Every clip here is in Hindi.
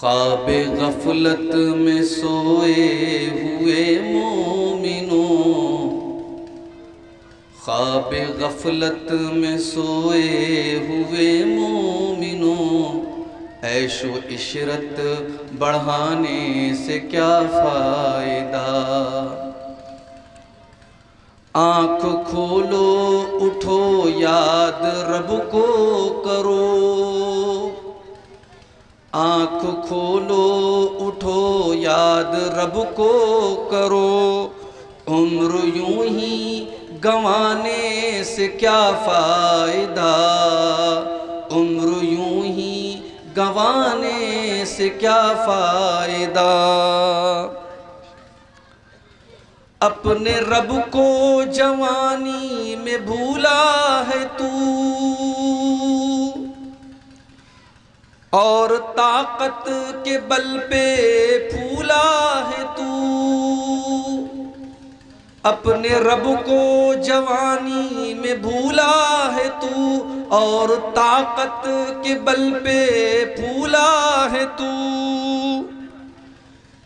ख्वाब गफलत में सोए हुए मोमिनों, ख्वाब गफलत में सोए हुए मोमिनों, ऐशो इशरत बढ़ाने से क्या फ़ायदा। आँख खोलो उठो याद रब को करो, आँख खोलो उठो याद रब को करो, उम्र यूं ही गंवाने से क्या फ़ायदा, उम्र यूं ही गंवाने से क्या फ़ायदा। अपने रब को जवानी में भूला है तू, और ताकत के बल पे फूला है तू। अपने रब को जवानी में भूला है तू, और ताकत के बल पे फूला है तू।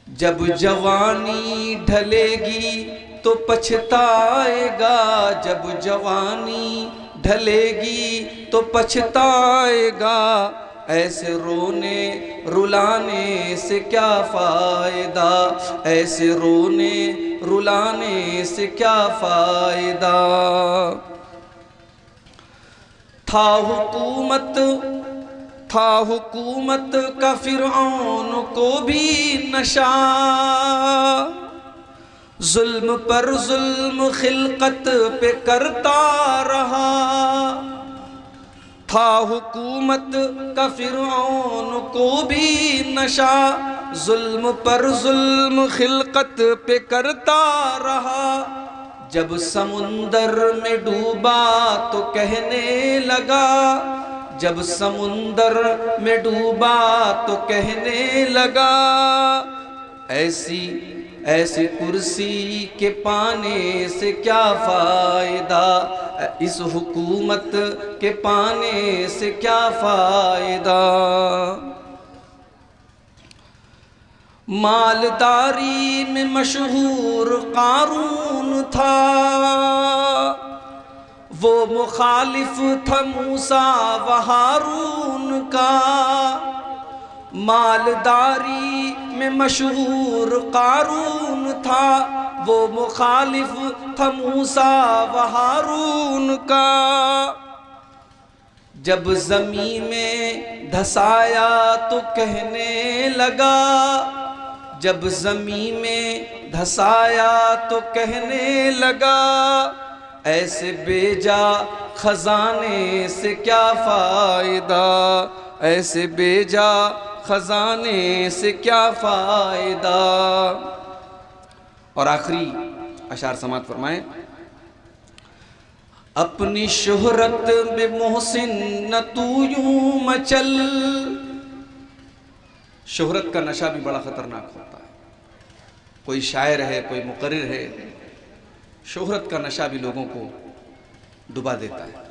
जब जवानी ढलेगी तो पछताएगा, जब जवानी ढलेगी तो पछताएगा। ऐसे रोने रुलाने से क्या फ़ायदा, ऐसे रोने रुलाने से क्या फ़ायदा। था हुकूमत का फिरऔन को भी नशा, जुल्म पर जुल्म खिलकत पे करता रहा। था हुकूमत का फिरऔन को भी नशा, जुल्म पर जुल्म खिलकत पे करता रहा। जब समुंदर में डूबा तो कहने लगा, जब समुंदर में डूबा तो कहने लगा, ऐसी कुर्सी के पाने से क्या फ़ायदा, इस हुकूमत के पाने से क्या फ़ायदा। मालदारी में मशहूर कारून था, वो मुखालिफ था मूसा व हारून का। मालदारी में मशहूर कारून था, वो मुखालिफ था मूसा व हारून का। जब ज़मीन में धसाया तो कहने लगा, जब ज़मीन में धसाया तो कहने लगा, ऐसे बेजा खजाने से क्या फ़ायदा, ऐसे बेजा खजाने से क्या फ़ायदा। और आखिरी अशार समात फरमाएं, अपनी शोहरत में मोहसिन न तू यूं मचल। शोहरत का नशा भी बड़ा ख़तरनाक होता है। कोई शायर है, कोई मुकर्रिर है, शोहरत का नशा भी लोगों को डुबा देता है।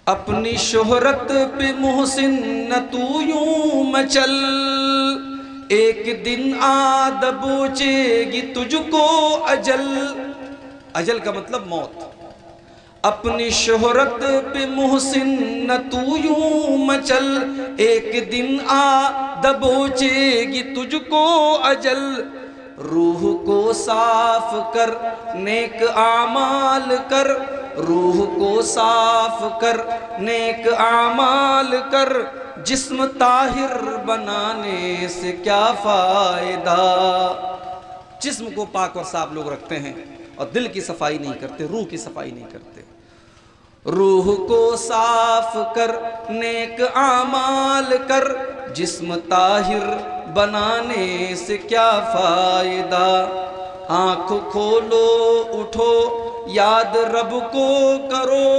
अपनी शोहरत पे मोहसिन न तू यूं मचल, एक दिन आ दबोचेगी तुझको अजल। अजल का मतलब मौत। अपनी शोहरत पे मोहसिन न तू यूं मचल, एक दिन आ दबोचेगी तुझको अजल। रूह को साफ कर नेक आमाल कर, रूह को साफ कर नेक आमाल कर, जिस्म ताहिर बनाने से क्या फ़ायदा। जिस्म को पाक और साफ लोग रखते हैं और दिल की सफाई नहीं करते, रूह की सफाई नहीं करते। रूह को साफ कर नेक आमाल कर, जिस्म ताहिर बनाने से क्या फ़ायदा। आँख खोलो उठो याद रब को करो,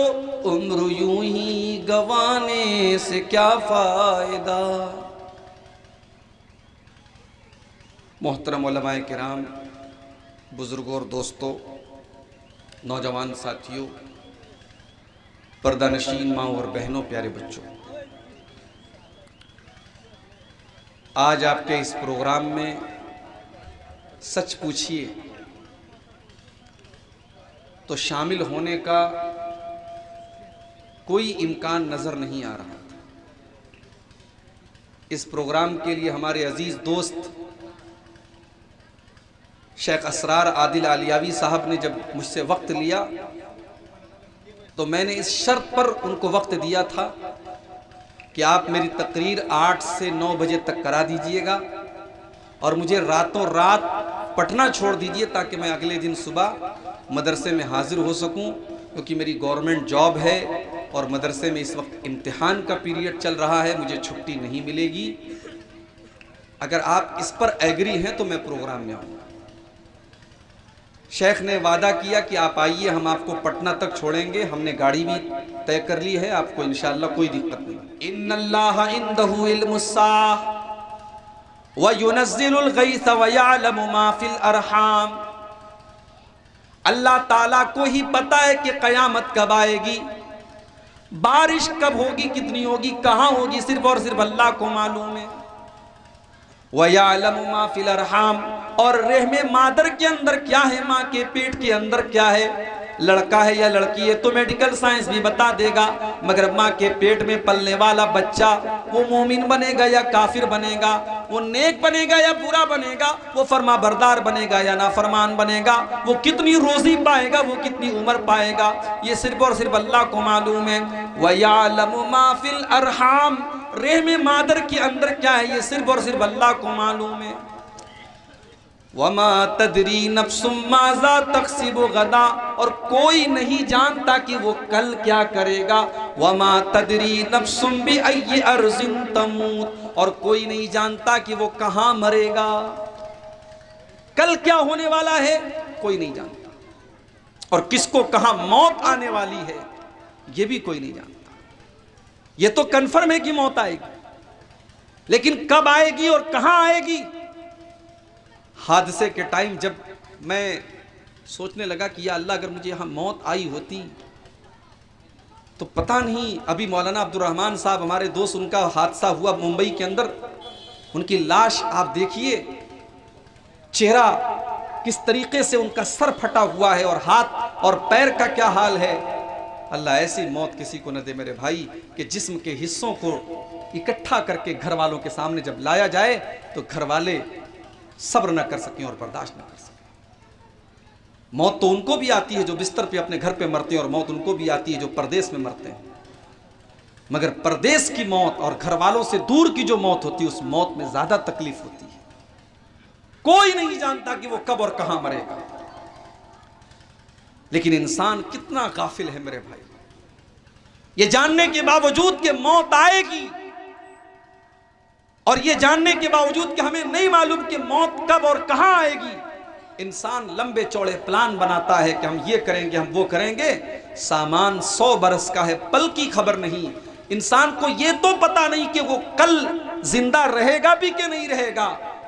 उम्र यूं ही गंवाने से क्या फ़ायदा। मोहतरम उलमाए किराम, बुज़ुर्गों और दोस्तों, नौजवान साथियों, पर्दा नशीन माँ और बहनों, प्यारे बच्चों, आज आपके इस प्रोग्राम में सच पूछिए तो शामिल होने का कोई इम्कान नज़र नहीं आ रहा था। इस प्रोग्राम के लिए हमारे अजीज़ दोस्त शेख असरार आदिल आलियावी साहब ने जब मुझसे वक्त लिया तो मैंने इस शर्त पर उनको वक्त दिया था कि आप मेरी तकरीर 8 से 9 बजे तक करा दीजिएगा और मुझे रातों रात पटना छोड़ दीजिए ताकि मैं अगले दिन सुबह मदरसे में हाजिर हो सकूं, क्योंकि मेरी गवर्नमेंट जॉब है और मदरसे में इस वक्त इम्तिहान का पीरियड चल रहा है, मुझे छुट्टी नहीं मिलेगी। अगर आप इस पर एग्री हैं तो मैं प्रोग्राम में आऊँगा। शेख ने वादा किया कि आप आइए, हम आपको पटना तक छोड़ेंगे। हमने गाड़ी भी तय कर ली है, आपको इंशाअल्लाह कोई दिक्कत नहीं। इन्नल्लाह इंदहु इल्मुस्साह व युनज़्ज़िलुल गैस व यअलमु मा फिल अरहाम। अल्लाह ताला को ही पता है कि क़यामत कब आएगी, बारिश कब होगी, कितनी होगी, कहाँ होगी, सिर्फ और सिर्फ अल्लाह को मालूम है। व यअलमु मा फिल अरहाम, और रहमे मादर के अंदर क्या है, माँ के पेट के अंदर क्या है, लड़का है या लड़की है तो मेडिकल साइंस भी बता देगा, मगर माँ के पेट में पलने वाला बच्चा वो मोमिन बनेगा या काफिर बनेगा, वो नेक बनेगा या बुरा बनेगा, वो फरमा बरदार बनेगा या नाफरमान बनेगा, वो कितनी रोजी पाएगा, वो कितनी उम्र पाएगा, ये सिर्फ और सिर्फ अल्लाह को मालूम है। व यअलमु मा फिल अरहाम, रहमे मादर के अंदर क्या है ये सिर्फ और सिर्फ अल्लाह को मालूम है। वमा तदरी नफ्सुम माज़ा तक्सिबु गदा, और कोई नहीं जानता कि वो कल क्या करेगा। वमा तदरी नफ्सुम बिअय्यि अर्ज़िन तमूत, और कोई नहीं जानता कि वो कहाँ मरेगा, कल क्या होने वाला है कोई नहीं जानता, और किसको कहाँ मौत आने वाली है ये भी कोई नहीं जानता। ये तो कन्फर्म है कि मौत आएगी, लेकिन कब आएगी और कहाँ आएगी। हादसे के टाइम जब मैं सोचने लगा कि या अल्लाह अगर मुझे यहाँ मौत आई होती तो पता नहीं, अभी मौलाना अब्दुल रहमान साहब हमारे दोस्त, उनका हादसा हुआ मुंबई के अंदर, उनकी लाश आप देखिए, चेहरा किस तरीके से उनका सर फटा हुआ है और हाथ और पैर का क्या हाल है। अल्लाह ऐसी मौत किसी को न दे मेरे भाई कि जिस्म के हिस्सों को इकट्ठा करके घर वालों के सामने जब लाया जाए तो घर वाले सब्र न कर सकें और बर्दाश्त न कर सकें। मौत तो उनको भी आती है जो बिस्तर पे अपने घर पे मरते हैं, और मौत उनको भी आती है जो परदेश में मरते हैं, मगर परदेश की मौत और घर वालों से दूर की जो मौत होती है उस मौत में ज्यादा तकलीफ होती है। कोई नहीं जानता कि वो कब और कहां मरेगा, लेकिन इंसान कितना गाफिल है मेरे भाई, ये जानने के बावजूद कि मौत आएगी और ये जानने के बावजूद कि हमें नहीं मालूम कि मौत कब और कहां आएगी, इंसान लंबे चौड़े प्लान बनाता है कि हम ये करेंगे, हम वो करेंगे। सामान 100 बरस का है, पल की खबर नहीं। इंसान को ये तो पता नहीं कि वो कल जिंदा रहेगा भी कि नहीं रहेगा,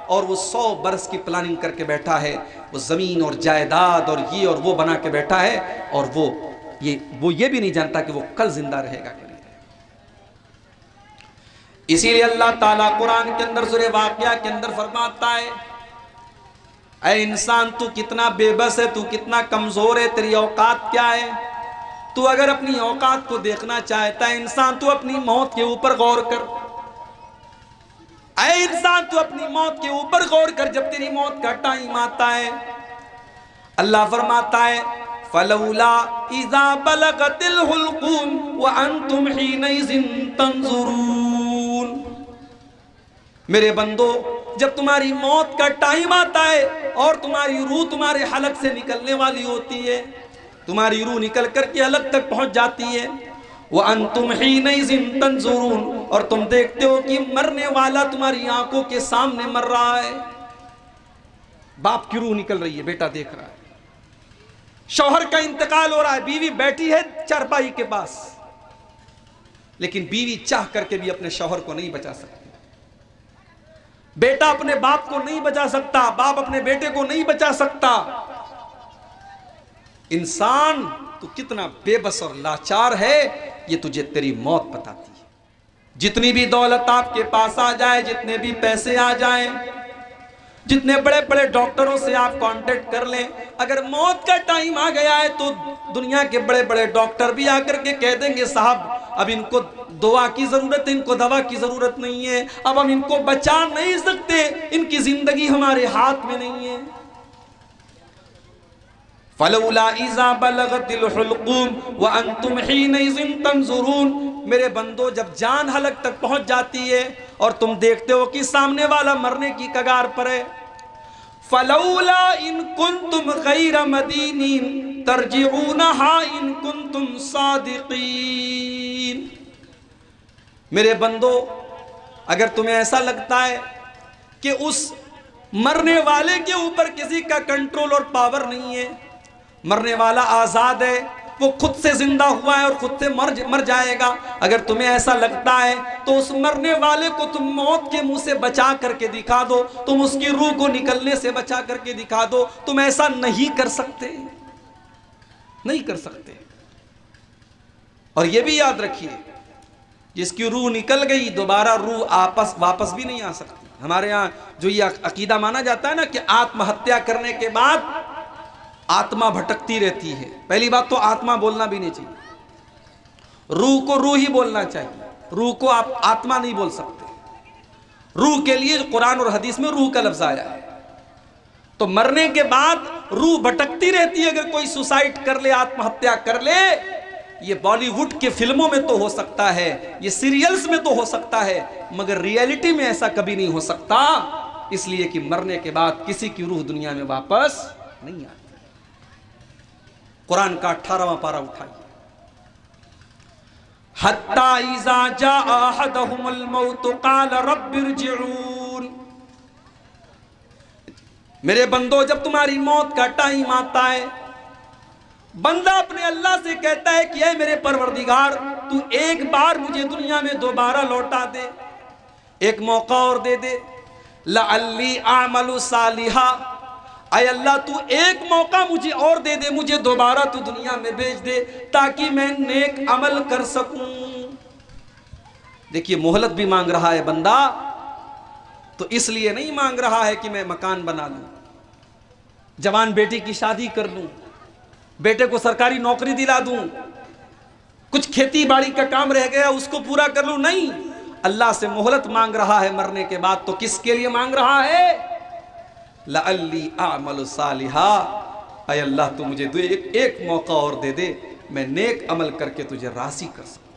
और वो 100 बरस की प्लानिंग करके बैठा है, वो जमीन और जायदाद और ये और वो बना के बैठा है, और वो ये भी नहीं जानता कि वो कल जिंदा रहेगा कि नहीं। इसीलिए अल्लाह ताला कुरान के अंदर सूरह वाक़िया के अंदर फरमाता है, ऐ इंसान तू कितना बेबस है, तू कितना कमजोर है, तेरी औकात क्या है। तू अगर अपनी औकात को देखना चाहता है इंसान, तू अपनी मौत के ऊपर गौर कर। ऐ इंसान तू अपनी मौत के ऊपर गौर कर, जब तेरी मौत का टाइम आता है। अल्लाह फरमाता है, फलौला इज़ा बलगतिल हुल्कूम व अंतुम हीनइज़िन तंजुरून। मेरे बंदो, जब तुम्हारी मौत का टाइम आता है और तुम्हारी रूह तुम्हारे हलक से निकलने वाली होती है, तुम्हारी रूह निकल करके हलक तक पहुंच जाती है, व अंतुम हीनइज़िन तंजुरून, और तुम देखते हो कि मरने वाला तुम्हारी आंखों के सामने मर रहा है। बाप की रूह निकल रही है, बेटा देख रहा है, शौहर का इंतकाल हो रहा है, बीवी बैठी है चारपाई के पास, लेकिन बीवी चाह करके भी अपने शौहर को नहीं बचा सकती। बेटा अपने बाप को नहीं बचा सकता, बाप अपने बेटे को नहीं बचा सकता। इंसान तो कितना बेबस और लाचार है, ये तुझे तेरी मौत बताती है। जितनी भी दौलत आपके पास आ जाए, जितने भी पैसे आ जाएं, जितने बड़े बड़े डॉक्टरों से आप कांटेक्ट कर लें, अगर मौत का टाइम आ गया है तो दुनिया के बड़े बड़े डॉक्टर भी आकर के कह देंगे साहब अब इनको दुआ की जरूरत है, इनको दवा की जरूरत नहीं है, अब हम इनको बचा नहीं सकते, इनकी जिंदगी हमारे हाथ में नहीं है। फलौला इज़ा बलगतिल हुल्कूम व अंतुम हीनइज़िन तंजुरून, मेरे बंदो जब जान हलक तक पहुंच जाती है और तुम देखते हो कि सामने वाला मरने की कगार पर है, फलौला इन कुंतुम गैर मदीनीन तरजिऊनहा इन कुंतुम सादिकीन। मेरे बंदो अगर तुम्हें ऐसा लगता है कि उस मरने वाले के ऊपर किसी का कंट्रोल और पावर नहीं है, मरने वाला आजाद है, वो खुद से जिंदा हुआ है और खुद से मर जाएगा, अगर तुम्हें ऐसा लगता है तो उस मरने वाले को तुम मौत के मुंह से बचा करके दिखा दो, तुम उसकी रूह को निकलने से बचा करके दिखा दो। तुम ऐसा नहीं कर सकते, नहीं कर सकते। और ये भी याद रखिए, जिसकी रूह निकल गई दोबारा रूह वापस भी नहीं आ सकती। हमारे यहाँ जो ये अकीदा माना जाता है ना कि आत्महत्या करने के बाद आत्मा भटकती रहती है, पहली बात तो आत्मा बोलना भी नहीं चाहिए, रूह को रूह ही बोलना चाहिए, रूह को आप आत्मा नहीं बोल सकते। रूह के लिए कुरान और हदीस में रूह का लफ्ज आया है। तो मरने के बाद रूह भटकती रहती है। अगर कोई सुसाइड कर ले, आत्महत्या कर ले, ये बॉलीवुड के फिल्मों में तो हो सकता है, ये सीरियल्स में तो हो सकता है, मगर रियलिटी में ऐसा कभी नहीं हो सकता, इसलिए कि मरने के बाद किसी की रूह दुनिया में वापस नहीं आती। कुरान का 18वां पारा उठाइए, हत्ता इज़ा जा अहदहुमुल मौत क़ाल रब्बिरजिऊन। मेरे बंदो जब तुम्हारी मौत का टाइम आता है, बंदा अपने अल्लाह से कहता है कि ऐ मेरे परवरदिगार, तू एक बार मुझे दुनिया में दोबारा लौटा दे, एक मौका और दे दे, लअल्ली आमलु सालिहा, ऐ अल्लाह तू एक मौका मुझे और दे दे, मुझे दोबारा तू दुनिया में भेज दे ताकि मैं नेक अमल कर सकूं। देखिए मोहलत भी मांग रहा है बंदा, तो इसलिए नहीं मांग रहा है कि मैं मकान बना लूं, जवान बेटी की शादी कर लूं, बेटे को सरकारी नौकरी दिला दूं, कुछ खेती बाड़ी का काम रह गया उसको पूरा कर लूं, नहीं, अल्लाह से मोहलत मांग रहा है मरने के बाद। तो किसके लिए मांग रहा है? लअल्ली आमलु सालिहा, ऐ अल्लाह तू मुझे एक मौका और दे दे, मैं नेक अमल करके तुझे राज़ी कर सकूं।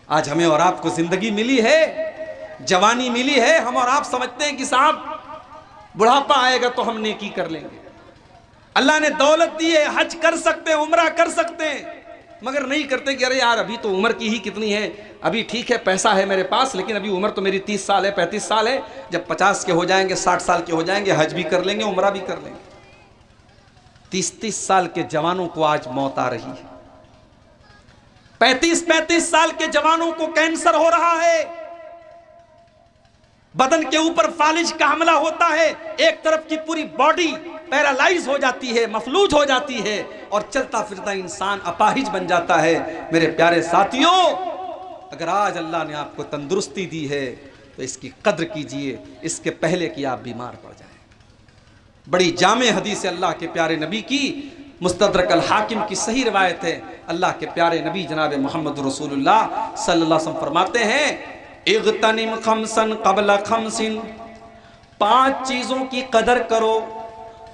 आज हमें और आपको जिंदगी मिली है, जवानी मिली है, हम और आप समझते हैं कि साहब बुढ़ापा आएगा तो हम नेकी कर लेंगे। अल्लाह ने दौलत दी है, हज कर सकते हैं, उम्रा कर सकते हैं, मगर नहीं करते कि अरे यार अभी तो उम्र की ही कितनी है, अभी ठीक है पैसा है मेरे पास, लेकिन अभी उम्र तो मेरी 30 साल है, 35 साल है, जब 50 के हो जाएंगे, 60 साल के हो जाएंगे, हज भी कर लेंगे, उम्रा भी कर लेंगे। 30-30 साल के जवानों को आज मौत आ रही है, 35-35 साल के जवानों को कैंसर हो रहा है, बदन के ऊपर फालिज का हमला होता है, एक तरफ की पूरी बॉडी पैरालाइज हो जाती है, मफलूज हो जाती है, और चलता फिरता इंसान अपाहिज बन जाता है। मेरे प्यारे साथियों, अगर आज अल्लाह ने आपको तंदुरुस्ती दी है तो इसकी कद्र कीजिए, इसके पहले कि आप बीमार पड़ जाएं। बड़ी जामे हदीस अल्लाह के प्यारे नबी की, मुस्तदरक अल हाकिम की सही रिवायत है। अल्लाह के प्यारे नबी जनाब मोहम्मद रसूलुल्लाह सल्लल्लाहु अलैहि वसल्लम फरमाते हैं, इग़तनिम खमसन क़ब्ल खमसिन, 5 चीज़ों की कदर करो,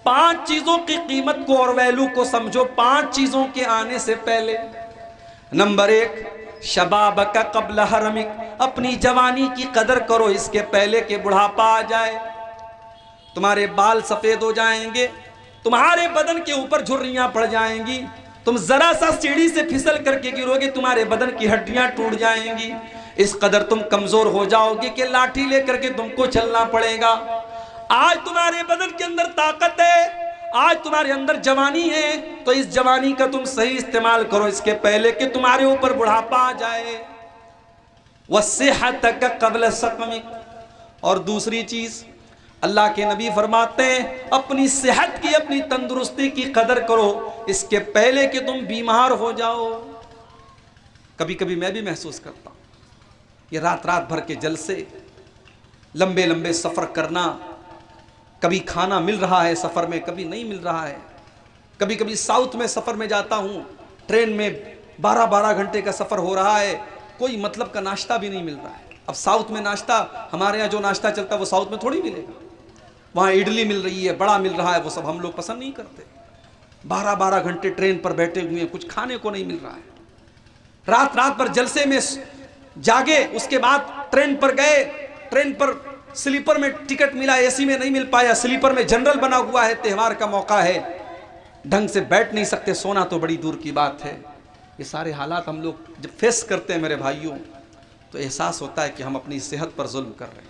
5 चीज़ों की कीमत को और वैल्यू को समझो 5 चीज़ों के आने से पहले। नंबर 1, शबाबक क़ब्ल हरमिक, अपनी जवानी की कदर करो इसके पहले कि बुढ़ापा आ जाए। तुम्हारे बाल सफ़ेद हो जाएंगे, तुम्हारे बदन के ऊपर झुर्रियाँ पड़ जाएंगी, तुम ज़रा सा सीढ़ी से फिसल करके गिरोगे, तुम्हारे बदन की हड्डियाँ टूट जाएंगी, इस कदर तुम कमज़ोर हो जाओगे कि लाठी लेकर के तुमको चलना पड़ेगा। आज तुम्हारे बदन के अंदर ताकत है, आज तुम्हारे अंदर जवानी है, तो इस जवानी का तुम सही इस्तेमाल करो इसके पहले कि तुम्हारे ऊपर बुढ़ापा आ जाए। वस्सिहतक क़ब्ल सक़मिक, और दूसरी चीज अल्लाह के नबी फरमाते हैं अपनी सेहत की, अपनी तंदुरुस्ती की कदर करो इसके पहले कि तुम बीमार हो जाओ। कभी कभी मैं भी महसूस करता हूँ ये रात रात भर के जलसे, लंबे लंबे सफ़र करना, कभी खाना मिल रहा है सफ़र में, कभी नहीं मिल रहा है। कभी कभी साउथ में सफ़र में जाता हूँ, ट्रेन में 12-12 घंटे का सफ़र हो रहा है, कोई मतलब का नाश्ता भी नहीं मिल रहा है। अब साउथ में नाश्ता, हमारे यहाँ जो नाश्ता चलता है वो साउथ में थोड़ी मिलेगा। वहाँ इडली मिल रही है, बड़ा मिल रहा है, वो सब हम लोग पसंद नहीं करते। 12-12 घंटे ट्रेन पर बैठे हुए हैं, कुछ खाने को नहीं मिल रहा है। रात रात भर जलसे में जागे, उसके बाद ट्रेन पर गए, ट्रेन पर स्लीपर में टिकट मिला, एसी में नहीं मिल पाया, स्लीपर में जनरल बना हुआ है, त्यौहार का मौका है, ढंग से बैठ नहीं सकते, सोना तो बड़ी दूर की बात है। ये सारे हालात हम लोग जब फेस करते हैं मेरे भाइयों, तो एहसास होता है कि हम अपनी सेहत पर जुल्म कर रहे हैं।